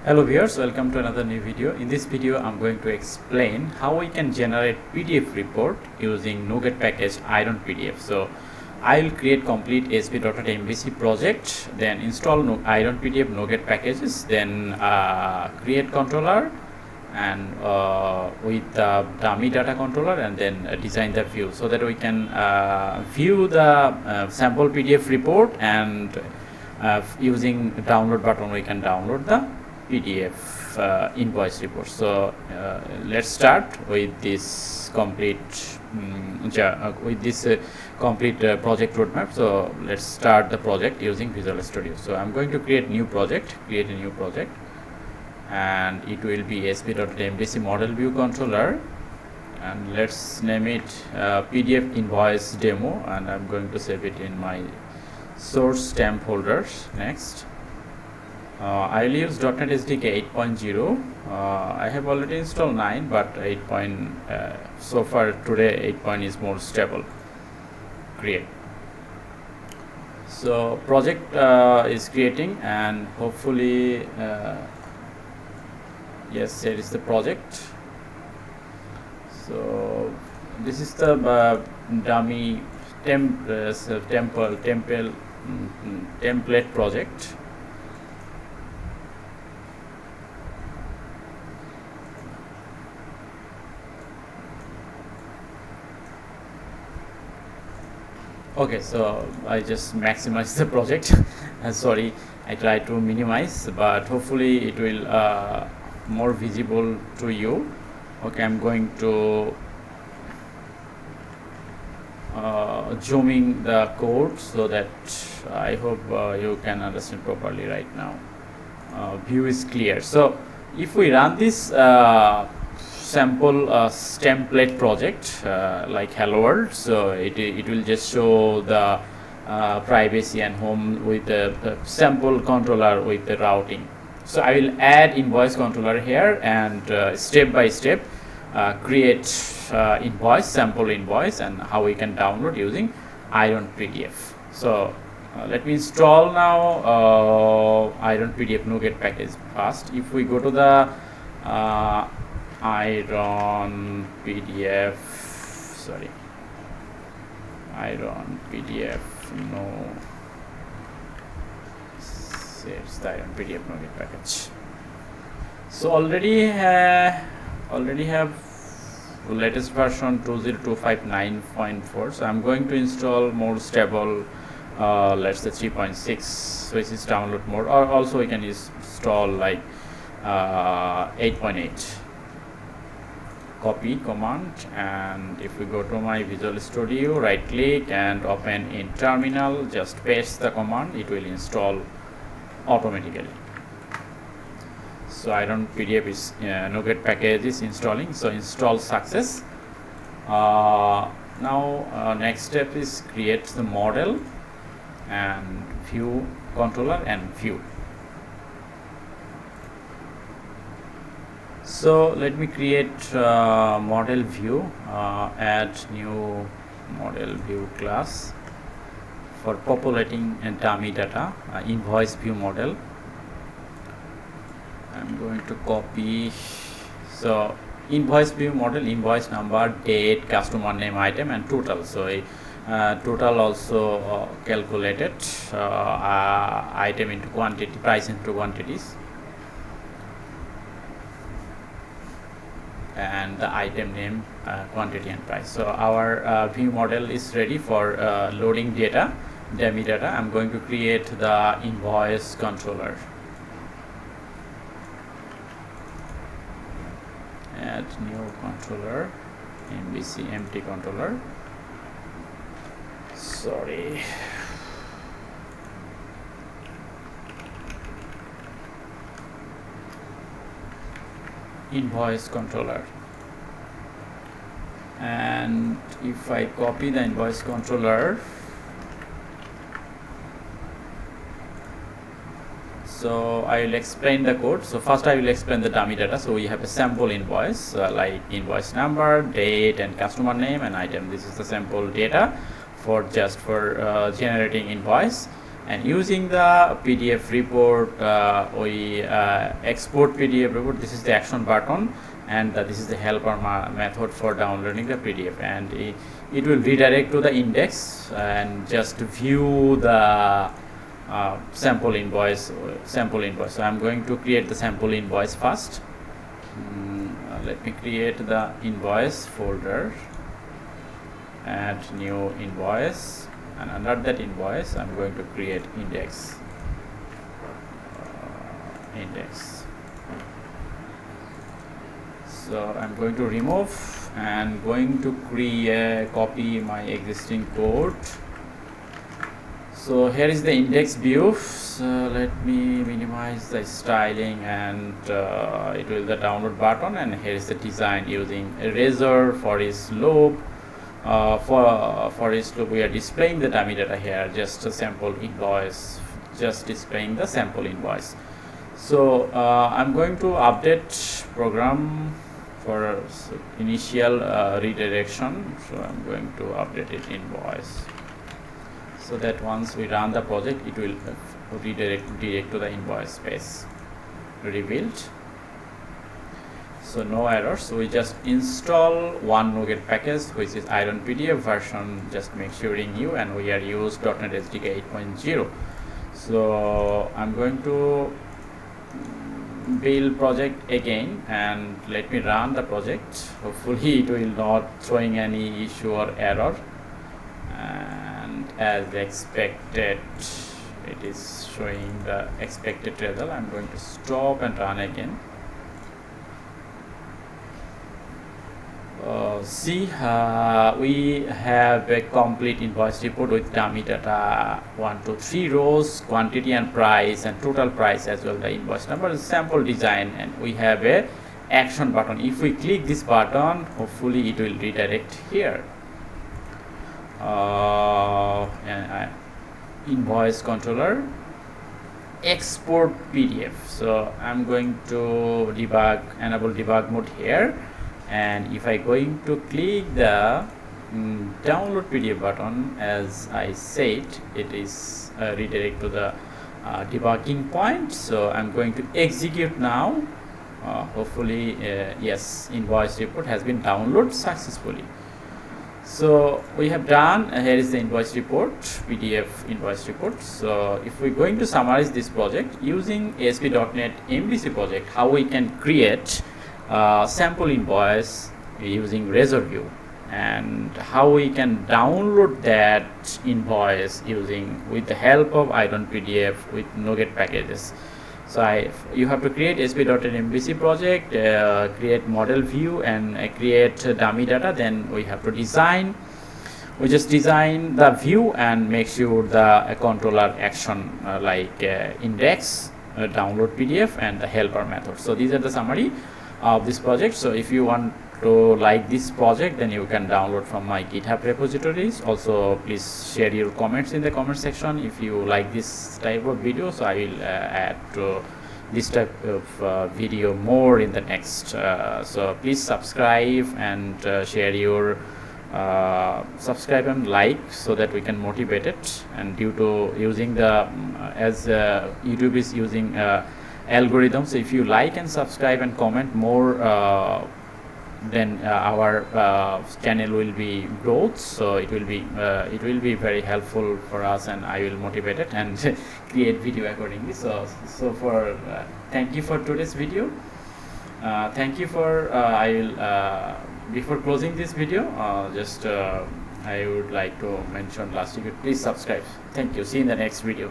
Hello viewers, welcome to another new video. In this video I'm going to explain how we can generate PDF report using NuGet package IronPDF. So I will create complete ASP.NET project, then install IronPDF NuGet packages, then create controller and with the dummy data controller, and then design the view so that we can view the sample PDF report, and using download button we can download the PDF invoice report. So let's start with this complete project roadmap. So let's start the project using Visual Studio. So I'm going to create a new project, and it will be ASP.NET model view controller, and let's name it PDF invoice demo, and I'm going to save it in my source temp folders. Next, I will use .NET SDK 8.0. I have already installed 9, but 8. So far today 8 is more stable. Create. So project is creating, and hopefully yes, here is the project. So this is the dummy template project. Okay, so I just maximize the project. Sorry, I try to minimize, but hopefully it will more visible to you. Okay, I'm going to zooming the code so that I hope you can understand properly right now. View is clear. So if we run this sample template project like hello world, so it will just show the privacy and home with the sample controller with the routing. So I will add invoice controller here, and step by step create invoice, sample invoice, and how we can download using IronPDF. So let me install now IronPDF NuGet package first. If we go to the IronPDF no, it's the IronPDF NuGet package. So already have latest version 2025.9.4. so I'm going to install more stable, let's say 3.6, which is download mode, or also we can install like 8.8. Copy command, and if we go to my Visual Studio, right click and open in terminal, just paste the command, it will install automatically. So IronPDF is NuGet package is installing, so install success. Now next step is create the model and view controller and view. So let me create model view, add new model view class for populating and dummy data, invoice view model. I'm going to copy. So invoice view model, invoice number, date, customer name, item, and total. So total also calculated, item into quantity, price into quantities, and the item name, quantity, and price. So our view model is ready for loading data, dummy data. I'm going to create the invoice controller. Add new controller, MVC empty controller. Sorry. Invoice controller, and if I copy the invoice controller, so I will explain the code. So first I will explain the dummy data. So we have a sample invoice, like invoice number, date, and customer name, and item. This is the sample data for generating invoice. and using the PDF report we export PDF report. This is the action button, and this is the helper method for downloading the PDF, and it will redirect to the index and just view the sample invoice. So I'm going to create the sample invoice first. Let me create the invoice folder, add new invoice, and under that invoice I'm going to create index. So I'm going to remove and going to copy my existing code. So here is the index view. So let me minimize the styling, and it will the download button, and here is the design using eraser for its loop. For its loop we are displaying the dummy data here, just a sample invoice, just displaying the sample invoice. So I'm going to update program for initial redirection. So I'm going to update it invoice, so that once we run the project it will redirect to the invoice space revealed. So no errors. So we just install one NuGet package, which is IronPDF version, just make sure new, and we are use .NET SDK 8.0. So I'm going to build project again, and let me run the project. Hopefully it will not throwing any issue or error, and as expected it is showing the expected result. I'm going to stop and run again. We have a complete invoice report with dummy data, 1 to 3 rows, quantity and price, and total price as well, the invoice number, sample design, and we have a action button. If we click this button, hopefully it will redirect here. Invoice controller, export PDF. So I'm going to enable debug mode here, and if I going to click the download PDF button, as I said, it is redirect to the debugging point. So I'm going to execute now. Hopefully yes, invoice report has been downloaded successfully. So we have done, here is the invoice report, PDF invoice report. So if we're going to summarize this project using ASP.NET MVC project, how we can create sample invoice using razor view, and how we can download that invoice with the help of IronPDF with NuGet packages. So you have to create ASP.NET MVC project, create model view, and create dummy data. Then we have to design. We just design the view and make sure the controller action like index, download PDF, and the helper method. So these are the summary of this project. So if you want to like this project, then you can download from my GitHub repositories. Also please share your comments in the comment section if you like this type of video. So I will add to this type of video more in the next. So please subscribe and share your subscribe and like, so that we can motivate it. And due to using the as YouTube is using algorithms, so if you like and subscribe and comment more, then our channel will be growth. So it will be very helpful for us, and I will motivate it and create video accordingly. So for thank you for today's video. Thank you for I will before closing this video, I would like to mention last week, please subscribe. Thank you. See you in the next video.